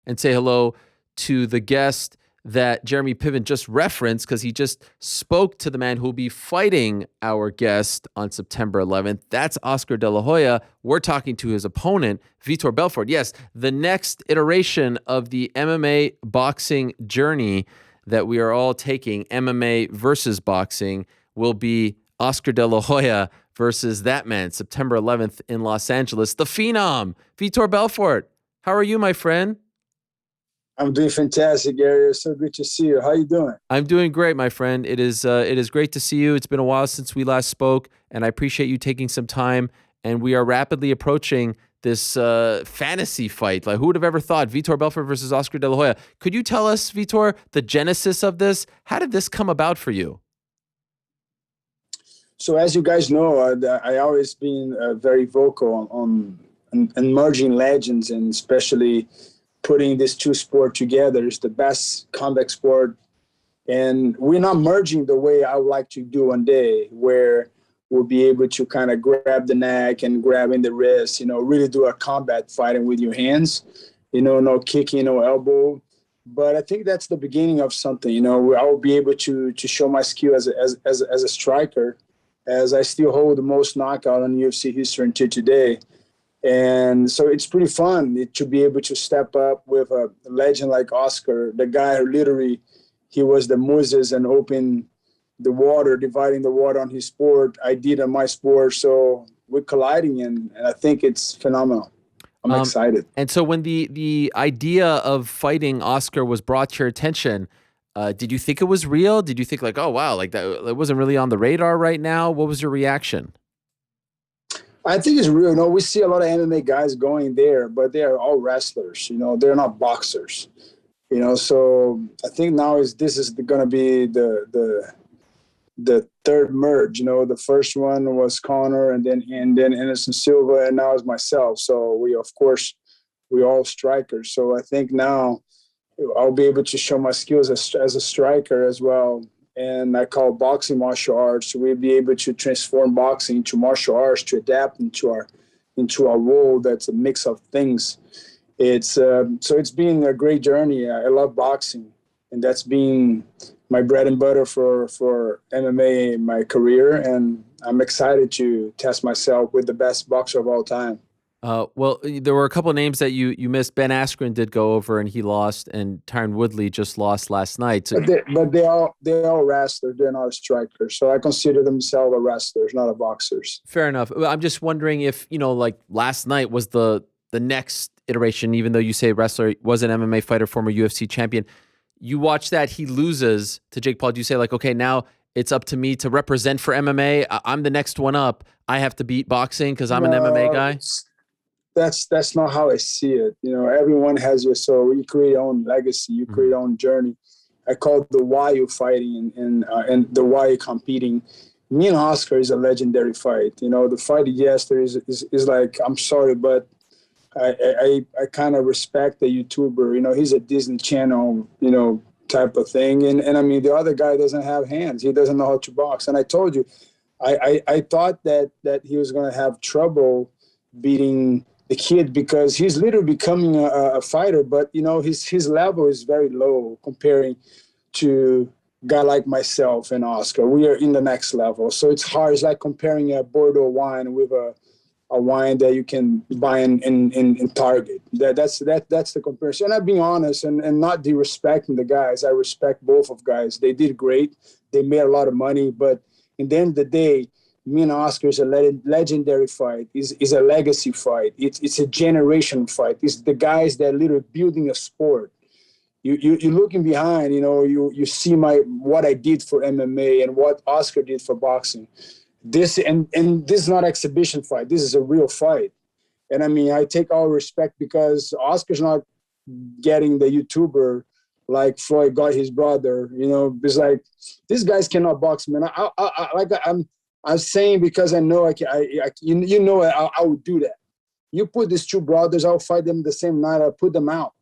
and say hello to the guest that Jeremy Piven just referenced, because he just spoke to the man who will be fighting our guest on September 11th. That's Oscar De La Hoya. We're talking to his opponent, Vitor Belfort. Yes, the next iteration of the MMA boxing journey that we are all taking, MMA versus boxing, will be Oscar De La Hoya versus that man, September 11th in Los Angeles. The Phenom, Vitor Belfort. How are you, my friend? I'm doing fantastic, Ariel. So good to see you. How you doing? I'm doing great, my friend. It is great to see you. It's been a while since we last spoke, and I appreciate you taking some time. And we are rapidly approaching this fantasy fight. Like, who would have ever thought Vitor Belfort versus Oscar De La Hoya? Could you tell us, Vitor, the genesis of this? How did this come about for you? So, as you guys know, I always been very vocal on merging legends, and especially putting these two sports together. Is the best combat sport, and we're not merging the way I would like to do one day, where we'll be able to kind of grab the neck and grabbing the wrist, really do a combat fighting with your hands, no kicking, no elbow. But I think that's the beginning of something, where I will be able to show my skill as a striker, as I still hold the most knockout in UFC history until today. And so it's pretty fun to be able to step up with a legend like Oscar, the guy who literally, he was the Moses and opened the water, dividing the water on his sport. I did on my sport. So we're colliding, and I think it's phenomenal. I'm excited. And so when the idea of fighting Oscar was brought to your attention, did you think it was real? Did you think like, oh, wow, like that it wasn't really on the radar right now? What was your reaction? I think it's real. We see a lot of MMA guys going there, but they are all wrestlers. They're not boxers. So I think now this is going to be the third merge. The first one was Conor, and then Anderson Silva, and now it's myself. So we all strikers. So I think now I'll be able to show my skills as a striker as well. And I call boxing martial arts. So we'll be able to transform boxing into martial arts, to adapt into our role. That's a mix of things. So it's been a great journey. I love boxing, and that's been my bread and butter for MMA in my career. And I'm excited to test myself with the best boxer of all time. Well, there were a couple of names that you missed. Ben Askren did go over and he lost, and Tyron Woodley just lost last night. So, but they're all wrestlers. They're not strikers. So I consider themselves wrestlers, not boxers. Fair enough. I'm just wondering if, like last night was the next iteration, even though you say wrestler, was an MMA fighter, former UFC champion. You watch that, he loses to Jake Paul. Do you say like, okay, now it's up to me to represent for MMA? I'm the next one up. I have to beat boxing because I'm an MMA guy? That's not how I see it. Everyone has your soul. You create your own legacy. You create your own journey. I call it the why you're fighting and the why you're competing. Me and Oscar is a legendary fight. The fight yesterday is like, I'm sorry, but I kind of respect the YouTuber. He's a Disney Channel, type of thing. And I mean, the other guy doesn't have hands. He doesn't know how to box. And I told you, I thought that he was going to have trouble beating the kid because he's literally becoming a fighter, but his level is very low comparing to a guy like myself and Oscar. We are in the next level, so it's hard. It's like comparing a Bordeaux wine with a wine that you can buy in Target. That's the comparison. And I'm being honest and not disrespecting the guys. I respect both of guys. They did great. They made a lot of money, but in the end of the day, me and Oscar is a legendary fight. It's a legacy fight. It's a generation fight. It's the guys that are literally building a sport. You're looking behind, you see what I did for MMA and what Oscar did for boxing. This and this is not exhibition fight. This is a real fight. And I mean, I take all respect because Oscar's not getting the YouTuber like Floyd got his brother. It's like these guys cannot box, man. I'm saying because I know I would do that. You put these two brothers, I'll fight them the same night. I'll put them out.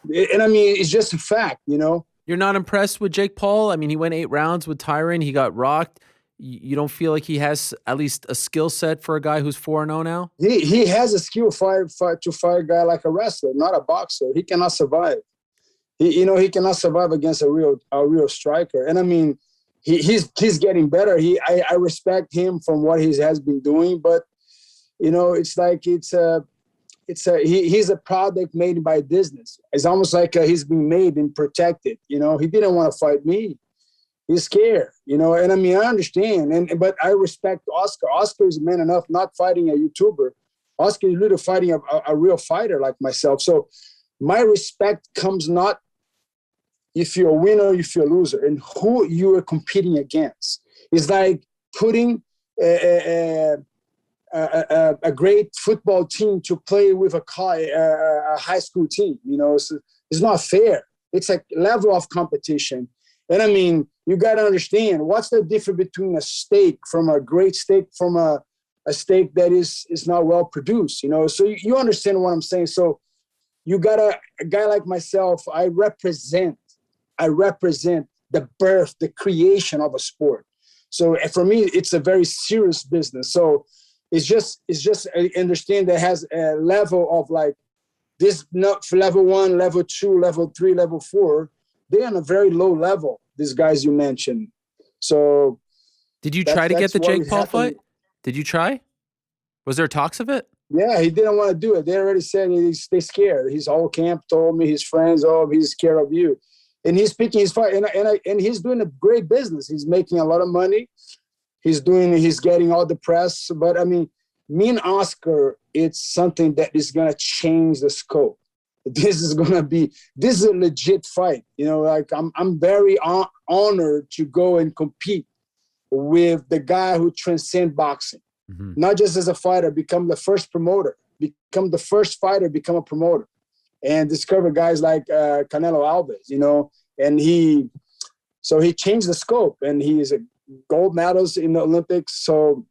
And I mean, it's just a fact, You're not impressed with Jake Paul? I mean, he went 8 rounds with Tyron. He got rocked. You don't feel like he has at least a skill set for a guy who's 4-0 now? He has a skill to fight a guy like a wrestler, not a boxer. He cannot survive. He cannot survive against a real striker. And I mean, he's getting better. I respect him from what he has been doing, but it's like he's a product made by business. It's almost like he's been made and protected. He didn't want to fight me. He's scared, and I mean, I understand. But I respect Oscar. Oscar is man enough, not fighting a YouTuber. Oscar is literally fighting a real fighter like myself. So my respect comes not if you're a winner or if you're a loser, and who you are competing against. It's like putting a great football team to play with a high school team. It's not fair. It's a level of competition. And I mean, you got to understand what's the difference between a steak from a great steak from a steak that is not well produced, So you understand what I'm saying. So you got a guy like myself. I represent the birth, the creation of a sport. So for me, it's a very serious business. So it's just I understand that has a level of like this, not level 1, level 2, level 3, level 4. They're on a very low level, these guys you mentioned. So did you try to get the Jake Paul fight? Did you try? Was there talks of it? Yeah, he didn't want to do it. They already said they're scared. His whole camp told me, his friends, he's scared of you. And he's picking his fight, and he's doing a great business. He's making a lot of money. He's getting all the press. But I mean, me and Oscar, it's something that is gonna change the scope. This is a legit fight. Like I'm very honored to go and compete with the guy who transcends boxing, not just as a fighter, become the first promoter, become the first fighter, become a promoter, and discover guys like Canelo Alves, and he changed the scope, and he is a gold medals in the Olympics. So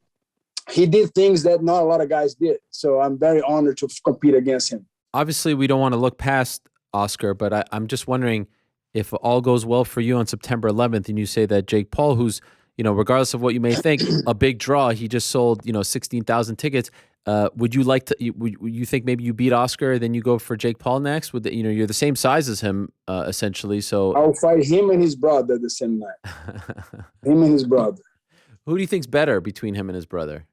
he did things that not a lot of guys did. So I'm very honored to compete against him. Obviously, we don't want to look past Oscar, but I'm just wondering if all goes well for you on September 11th, and you say that Jake Paul, who's, regardless of what you may think, a big draw, he just sold, 16,000 tickets. Would you like to? Would you think maybe you beat Oscar, then you go for Jake Paul next? You're the same size as him, essentially. So I'll fight him and his brother the same night. Him and his brother. Who do you think's better between him and his brother?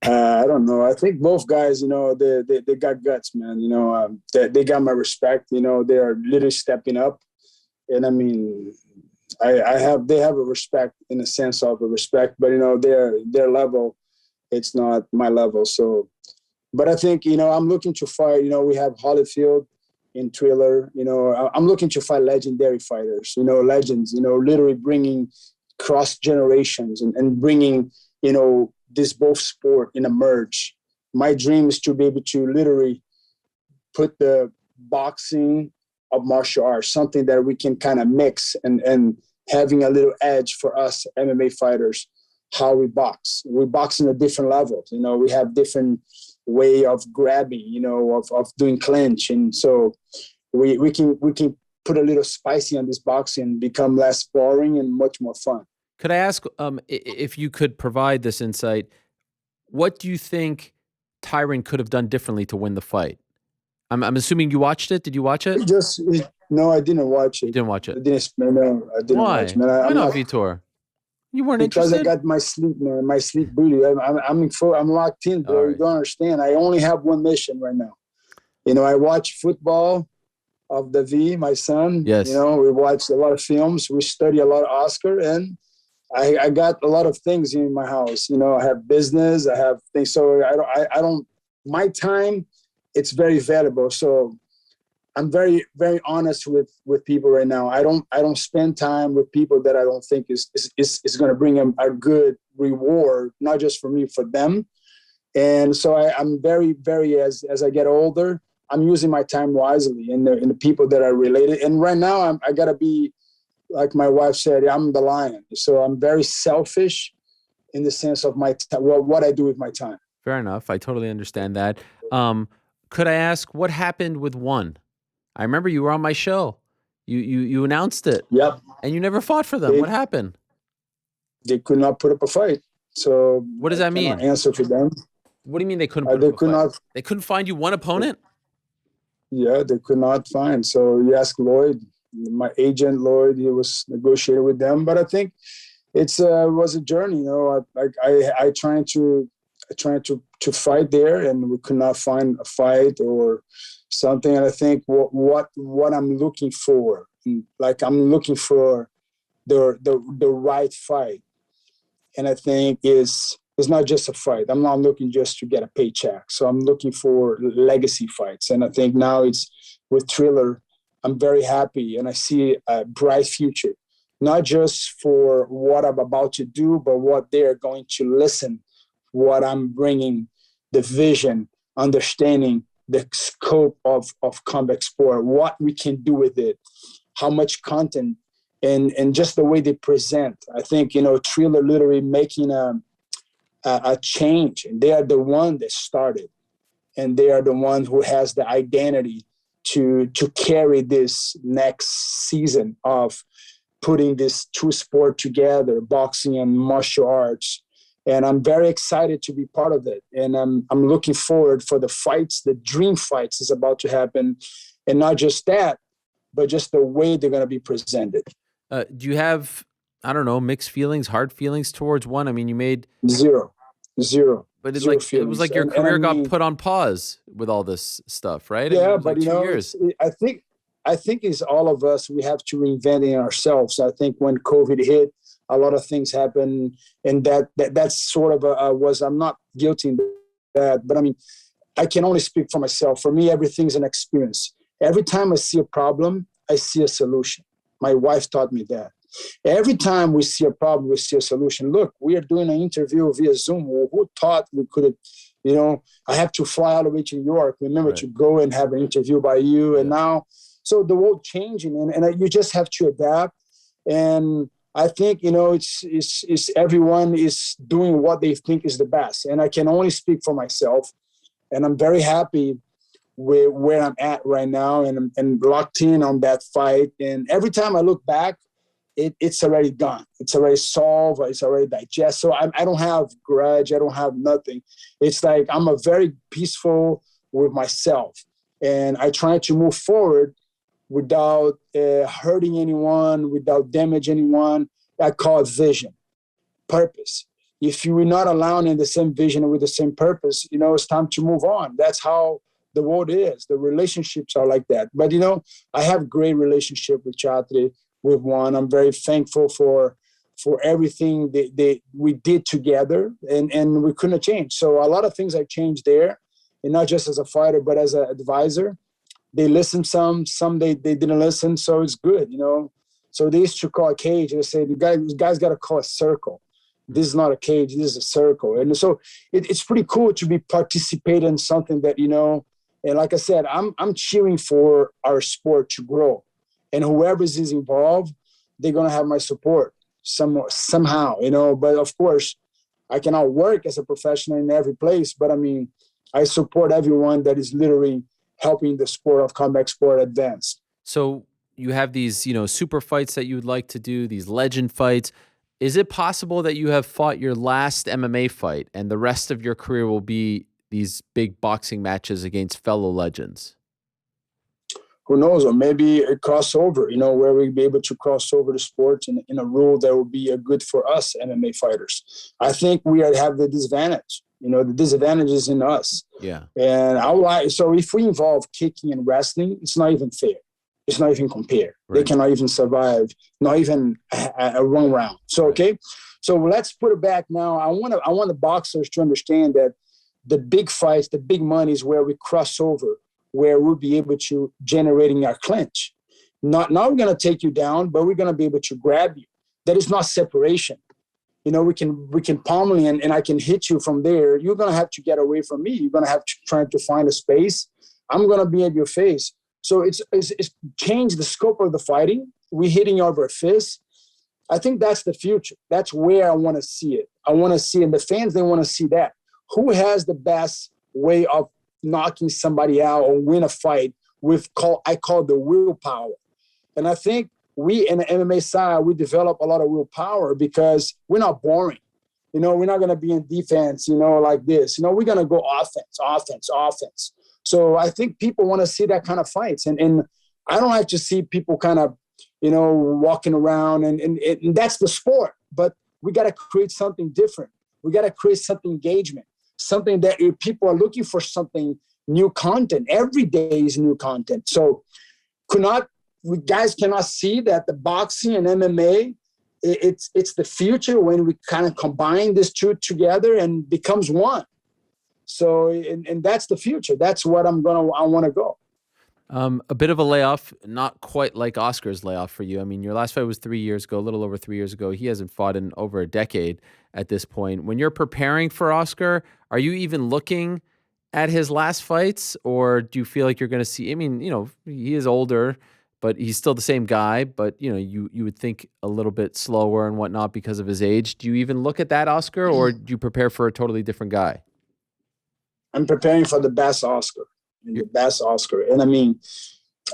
I don't know. I think both guys, they got guts, man. They got my respect. They are literally stepping up, and I mean, they have a respect in the sense of a respect, but their level, it's not my level. So, but I think I'm looking to fight. We have Holyfield in Thriller. I'm looking to fight legendary fighters. Legends. Literally bringing cross generations and bringing this both sport in a merge. My dream is to be able to literally put the boxing of martial arts, something that we can kind of mix and having a little edge for us MMA fighters, how we box. We box in a different level. We have different way of grabbing, of doing clinch. And so we can put a little spicy on this boxing, become less boring and much more fun. Could I ask if you could provide this insight? What do you think Tyron could have done differently to win the fight? I'm assuming you watched it. Did you watch it? No, I didn't watch it. You didn't watch it. I didn't watch it. Why not, Vitor? You weren't interested? Because I got my sleep, man. My sleep booty. I'm locked in, bro. Right. You don't understand. I only have one mission right now. I watch football of Davi, my son. Yes. We watch a lot of films. We study a lot of Oscar, and I got a lot of things in my house. I have business. I have things. So I don't. My time, it's very valuable. So I'm very, very honest with people right now. I don't spend time with people that I don't think is going to bring them a good reward, not just for me, for them. And so I'm very, very, as I get older, I'm using my time wisely in the people that are related. And right now I gotta be, like my wife said, I'm the lion. So I'm very selfish in the sense of my what I do with my time. Fair enough. I totally understand that. Could I ask what happened with one? I remember you were on my show. You announced it, Yep. and you never fought for them. What happened? They could not put up a fight. So What does I that cannot mean? answer for them. What do you mean they couldn't put They up a could fight? not. They couldn't find you one opponent? Yeah, they could not find. So you ask Lloyd, my agent Lloyd, he was negotiating with them. But I think it's was a journey. You know, I trying to fight there, and we could not find a fight or something. And I think what I'm looking for, like I'm looking for the right fight. And I think is not just a fight. I'm not looking just to get a paycheck. So I'm looking for legacy fights. And I think now it's with Thriller, I'm very happy and I see a bright future, not just for what I'm about to do, but what they're going to listen, what I'm bringing, the vision, understanding the scope of combat sport, what we can do with it, how much content, and just the way they present. I think, Thriller literally making a change. And they are the one that started, and they are the one who has the identity to carry this next season of putting this two sport together, boxing and martial arts. And I'm very excited to be part of it. And I'm looking forward for the fights. The dream fights is about to happen. And not just that, but just the way they're going to be presented. Do you have, I don't know, mixed feelings, hard feelings towards one? I mean, you made Zero. but Zero it was feelings. like your And career I got mean, put on pause with all this stuff, right? I mean, yeah, it was but like 2 years. I think it's all of us. We have to reinvent it ourselves. I think when COVID hit, a lot of things happened, and that's sort of was. I'm not guilty in that, but I mean, I can only speak for myself. For me, everything's an experience. Every time I see a problem, I see a solution. My wife taught me that. Every time we see a problem, we see a solution. Look, we are doing an interview via Zoom. Who thought we could, I have to fly all the way to New York. Remember to go and have an interview by you. And now, so the world changing, and you just have to adapt. And I think, it's everyone is doing what they think is the best. And I can only speak for myself. And I'm very happy with where I'm at right now, and locked in on that fight. And every time I look back, it's already gone. It's already solved. It's already digested. So I don't have grudge. I don't have nothing. It's like I'm a very peaceful with myself. And I try to move forward without hurting anyone, without damage anyone. I call it vision, purpose. If you're not aligned in the same vision and with the same purpose, it's time to move on. That's how the world is. The relationships are like that. But, I have great relationship with Chatri, with Juan. I'm very thankful for everything we did together, and we couldn't change. So a lot of things I changed there, and not just as a fighter, but as an advisor. They listened some they didn't listen. So it's good, So they used to call a cage. They say, the guy's got to call a circle. This is not a cage. This is a circle. And so it's pretty cool to be participating in something that, and like I said, I'm cheering for our sport to grow. And whoever is involved, they're going to have my support somehow, But of course, I cannot work as a professional in every place. But, I mean, I support everyone that is literally helping the sport of combat sport advance. So you have these, super fights that you would like to do, these legend fights. Is it possible that you have fought your last MMA fight and the rest of your career will be these big boxing matches against fellow legends? Who knows? Or maybe a crossover, where we'll be able to cross over the sports in a rule that will be good for us MMA fighters. I think we have the disadvantage. The disadvantage is in us. Yeah. And so if we involve kicking and wrestling, it's not even fair. It's not even compared. Right. They cannot even survive, not even a one round. So, okay. So let's put it back now. I want the boxers to understand that the big fights, the big money is where we cross over, where we'll be able to generating our clinch. Not we're going to take you down, but we're going to be able to grab you. That is not separation. We can pummel you and I can hit you from there. You're going to have to get away from me. You're going to have to try to find a space. I'm going to be at your face. So it's changed the scope of the fighting. We're hitting over a fist. I think that's the future. That's where I want to see it. I want to see, and the fans, they want to see that. Who has the best way of knocking somebody out or win a fight I call the willpower. And I think we in the MMA side, we develop a lot of willpower because we're not boring. We're not going to be in defense, like this. We're going to go offense. So I think people want to see that kind of fights. And I don't like to see people kind of, walking around. And that's the sport. But we got to create something different. We got to create something engagement, something that people are looking for, something new content. Every day is new content. So we guys cannot see that the boxing and MMA, it's the future when we kind of combine these two together and becomes one. So, and that's the future. That's what I want to go. A bit of a layoff, not quite like Oscar's layoff for you. I mean, your last fight was 3 years ago, a little over 3 years ago. He hasn't fought in over a decade at this point. When you're preparing for Oscar, are you even looking at his last fights, or do you feel like you're going to see, I mean, he is older, but he's still the same guy, but you would think a little bit slower and whatnot because of his age. Do you even look at that Oscar, or do you prepare for a totally different guy? I'm preparing for the best Oscar. The best Oscar. And I mean,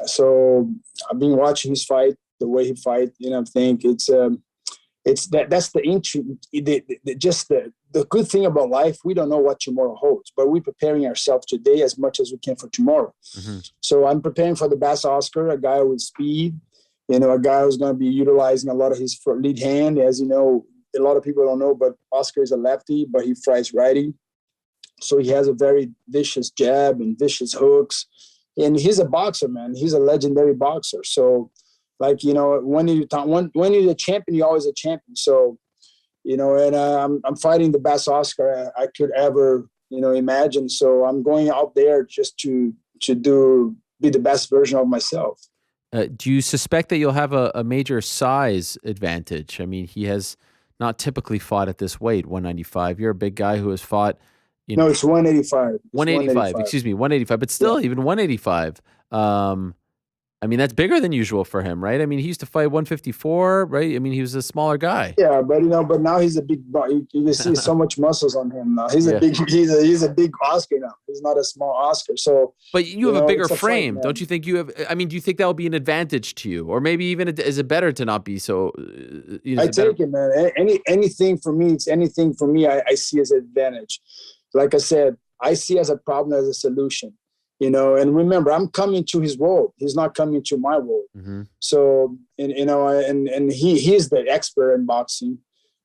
so I've been watching his fight, the way he fight, I think that's the intrigue. The good thing about life, we don't know what tomorrow holds, but we're preparing ourselves today as much as we can for tomorrow. Mm-hmm. So I'm preparing for the best Oscar, a guy with speed, a guy who's going to be utilizing a lot of his lead hand. As you know, a lot of people don't know, but Oscar is a lefty, but he fights righty. So he has a very vicious jab and vicious hooks. And he's a boxer, man. He's a legendary boxer. So, when you're a champion, you're always a champion. So, and I'm fighting the best Oscar I could ever, imagine. So I'm going out there just to be the best version of myself. Do you suspect that you'll have a major size advantage? I mean, he has not typically fought at this weight, 195. You're a big guy who has fought. No, it's 185. 185. Excuse me, 185. But still, even 185. I mean, that's bigger than usual for him, right? I mean, he used to fight 154, right? I mean, he was a smaller guy. Yeah, but but now he's a big. You can see so much muscles on him now. He's a big Oscar now. He's not a small Oscar. So, but you have a bigger frame, don't you think? You have. I mean, do you think that will be an advantage to you, or maybe even is it better to not be so? I take it, man. Anything for me, it's anything for me. I see as an advantage. Like I said, I see as a problem as a solution. And remember, I'm coming to his world. He's not coming to my world. Mm-hmm. So, and he's the expert in boxing.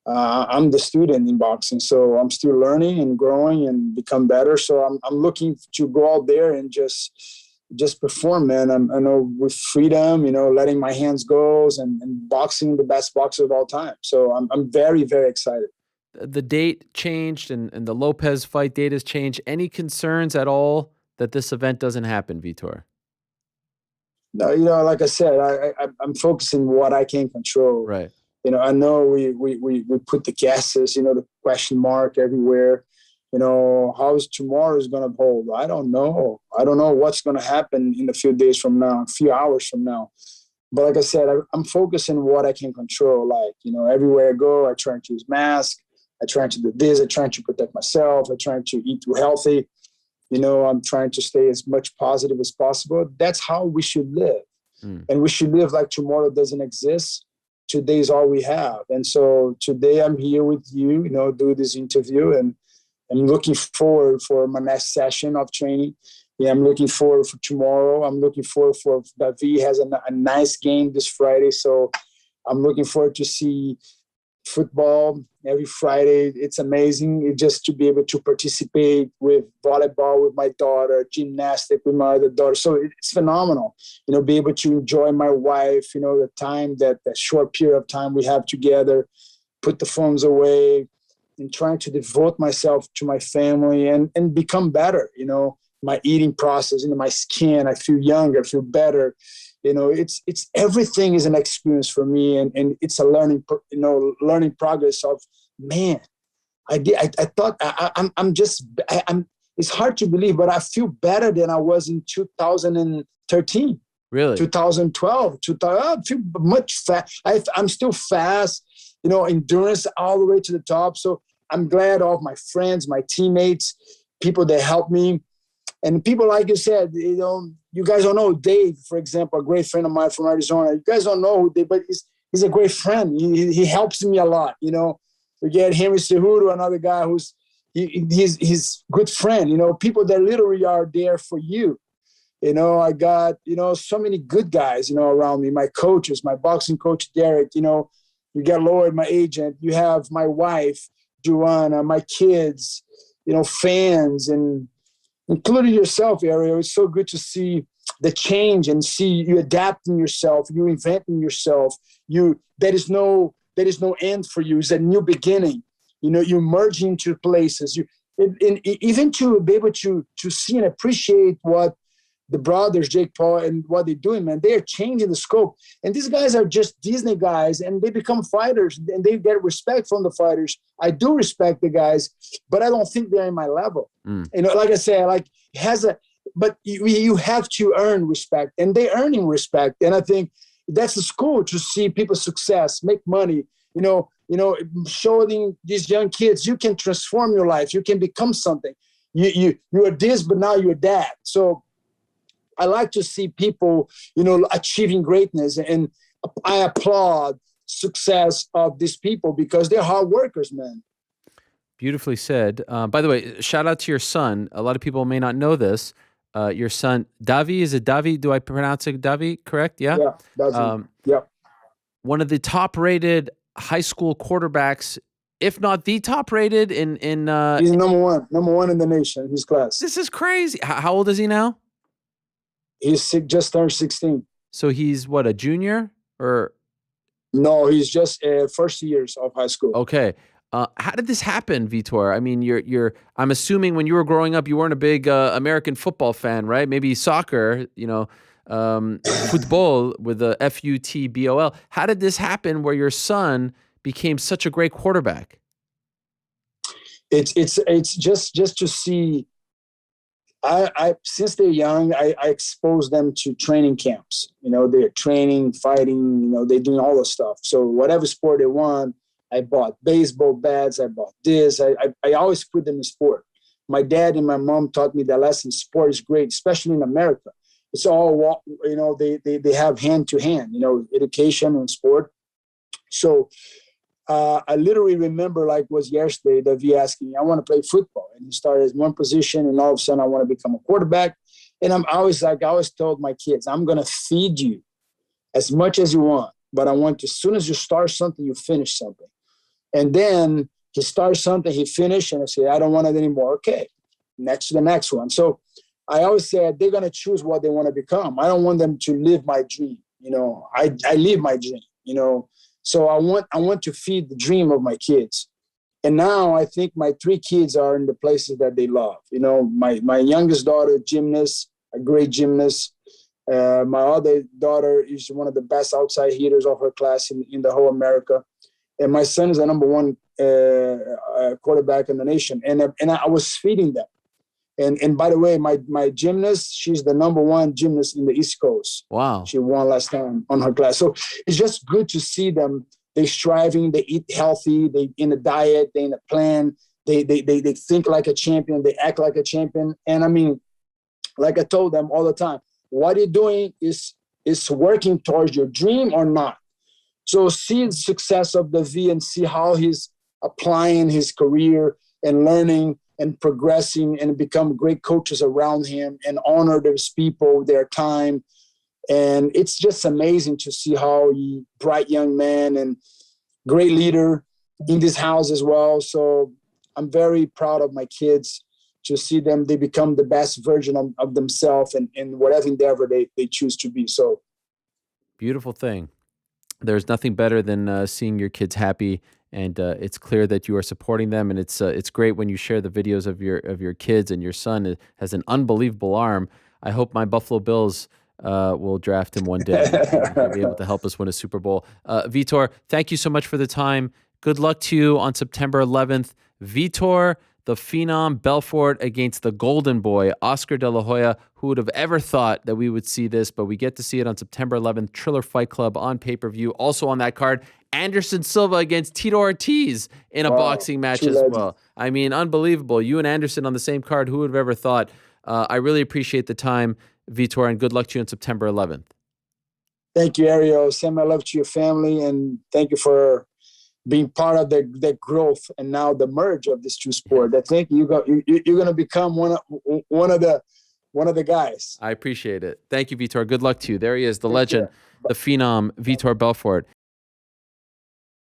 I'm the student in boxing. So I'm still learning and growing and become better. So I'm looking to go out there and just perform, man. I know with freedom, letting my hands go and boxing the best boxer of all time. So I'm very, very excited. The date changed and the Lopez fight date has changed. Any concerns at all that this event doesn't happen, Vitor? No, like I said, I'm focusing what I can control. Right. I know we put the guesses, the question mark everywhere. How is tomorrow is going to hold? I don't know. I don't know what's going to happen in a few days from now, a few hours from now. But like I said, I'm focusing what I can control. Like, everywhere I go, I try to use mask. I try to do this. I try to protect myself. I try to eat healthy. I'm trying to stay as much positive as possible. That's how we should live. And we should live like tomorrow doesn't exist. Today is all we have. And so today I'm here with you, do this interview, and I'm looking forward for my next session of training. Yeah, I'm looking forward for tomorrow. I'm looking forward for Davi has a nice game this Friday. So I'm looking forward to see football every Friday. It's amazing just to be able to participate with volleyball with my daughter, gymnastic with my other daughter. So it's phenomenal, be able to enjoy my wife, the time that short period of time we have together, put the phones away and trying to devote myself to my family and become better, my eating process, my skin, I feel younger, I feel better. It's everything is an experience for me, and it's a learning progress of, man, I thought I'm it's hard to believe, but I feel better than I was in 2013. Really? 2012. I feel much fast. I'm still fast, endurance all the way to the top. So I'm glad of my friends, my teammates, people that help me. And people, like you said, you guys don't know Dave, for example, a great friend of mine from Arizona. You guys don't know who Dave, but he's a great friend. He helps me a lot. We get Henry Cejudo, another guy he's good friend. People that literally are there for you. I got, so many good guys, around me. My coaches, my boxing coach, Derek, you got Lloyd, my agent. You have my wife, Joanna, my kids, fans, and including yourself, Ariel. It's so good to see the change and see you adapting yourself, you inventing yourself. There is no end for you. It's a new beginning. You merge into places. Even to be able to see and appreciate what the brothers, Jake Paul, and what they're doing, man. They are changing the scope. And these guys are just Disney guys, and they become fighters, and they get respect from the fighters. I do respect the guys, but I don't think they're in my level. Like I said, but you have to earn respect, and they're earning respect. And I think that's the school, to see people's success, make money, showing these young kids, you can transform your life. You can become something. You are this, but now you're that. So I like to see people, achieving greatness, and I applaud success of these people because they're hard workers, man. Beautifully said. By the way, shout out to your son. A lot of people may not know this. Your son, Davi, is it Davi? Do I pronounce it Davi correct? Yeah? Yeah, that's yeah. One of the top-rated high school quarterbacks, if not the top-rated in he's number one in the nation in his class. This is crazy. How old is he now? He's just turned 16. So he's what, a junior or? No, he's just first years of high school. Okay. How did this happen, Vitor? I mean, I'm assuming when you were growing up, you weren't a big American football fan, right? Maybe soccer, football with the FUTBOL. How did this happen where your son became such a great quarterback? It's just to see. I since they're young, I expose them to training camps. They're training, fighting. They're doing all the stuff. So whatever sport they want, I bought baseball bats. I bought this. I always put them in sport. My dad and my mom taught me that lesson. Sport is great, especially in America. It's all, they have hand to hand, education and sport. So I literally remember, like it was yesterday, Davi asking me, I want to play football. And he started as one position, and all of a sudden I want to become a quarterback. And I always told my kids, I'm going to feed you as much as you want, but I want you, as soon as you start something, you finish something. And then he starts something, he finished, and I say, I don't want it anymore. Okay, next to the next one. So I always said they're going to choose what they want to become. I don't want them to live my dream. I live my dream, So I want to feed the dream of my kids. And now I think my 3 kids are in the places that they love. My youngest daughter, gymnast, a great gymnast. My other daughter is one of the best outside hitters of her class in the whole America. And my son is the number 1 quarterback in the nation. And I was feeding them. And by the way, my gymnast, she's the number 1 gymnast in the East Coast. Wow. She won last time on her class. So it's just good to see them. They striving, they eat healthy, they in a diet, they in a plan, they think like a champion, they act like a champion. And I mean, like I told them all the time, what you're doing is working towards your dream or not. So see the success of Davi and see how he's applying his career and learning and progressing and become great coaches around him and honor those people, their time. And it's just amazing to see how he, bright young man and great leader in this house as well. So I'm very proud of my kids to see them. They become the best version of themselves and in whatever endeavor they choose to be. So beautiful thing. There's nothing better than seeing your kids happy. And it's clear that you are supporting them, and it's great when you share the videos of your kids. And your son has an unbelievable arm. I hope my Buffalo Bills will draft him one day and he'll be able to help us win a Super Bowl. Vitor, thank you so much for the time. Good luck to you on September 11th. Vitor, the Phenom Belfort against the Golden Boy, Oscar De La Hoya. Who would have ever thought that we would see this? But we get to see it on September 11th. Triller Fight Club on pay-per-view. Also on that card, Anderson Silva against Tito Ortiz in a boxing match as well. I mean, unbelievable. You and Anderson on the same card. Who would have ever thought? I really appreciate the time, Vitor, and good luck to you on September 11th. Thank you, Ariel. Send my love to your family, and thank you for being part of the growth and now the merge of these two sports. I think you're going to become one of the guys. I appreciate it. Thank you, Vitor. Good luck to you. There he is, the legend, the phenom, Vitor Belfort.